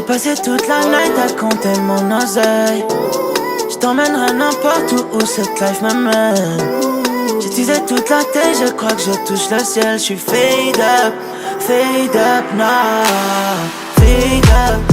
J'ai passé toute la night à compter mon oseille. Je t'emmènerai n'importe où cette life m'amène. J'ai teasé toute la tête, je crois que je touche le ciel. Je suis fade up, nah, fade up.